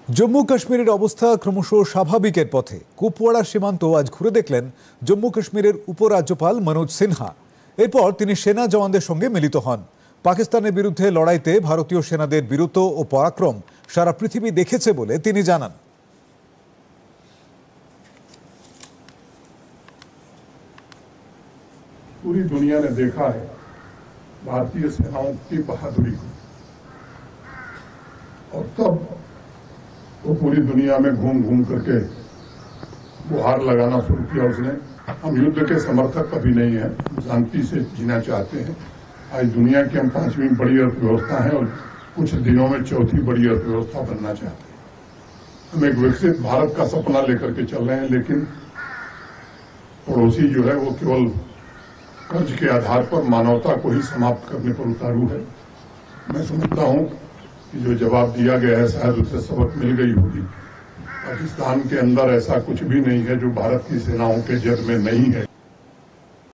জম্মু কাশ্মীরের অবস্থা ক্রমশ স্বাভাবিকের পথে। কুপওয়াড়া সীমান্ত আজ ঘুরে দেখলেন জম্মু কাশ্মীরের উপরাজ্যপাল মনোজ সিনহা। এরপর তিনি সেনা জওয়ানদের সঙ্গে মিলিত হন। পাকিস্তানের বিরুদ্ধে লড়াইতে ভারতীয় সেনাদের বীরত্ব ও পরাক্রম সারা পৃথিবী দেখেছে বলে তিনি জানান। पूरी दुनिया ने देखा है भारतीय सेनाओं की बहादुरी को, और तब वो पूरी दुनिया में घूम घूम करके गुहार लगाना शुरू किया उसने। हम युद्ध के समर्थक कभी नहीं है, शांति से जीना चाहते हैं। आज दुनिया की हम 5वीं बड़ी अर्थव्यवस्था है और कुछ दिनों में 4थी बड़ी अर्थव्यवस्था बनना चाहते हैं। हम एक विकसित भारत का सपना लेकर के चल रहे हैं, लेकिन पड़ोसी जो है वो केवल कर्ज के आधार पर मानवता को ही समाप्त करने पर उतारू है। मैं समझता हूं कि जो जवाब दिया गया है शायद उससे सबक मिल गई होगी। पाकिस्तान के अंदर ऐसा कुछ भी नहीं है जो भारत की सेनाओं के जद में नहीं है।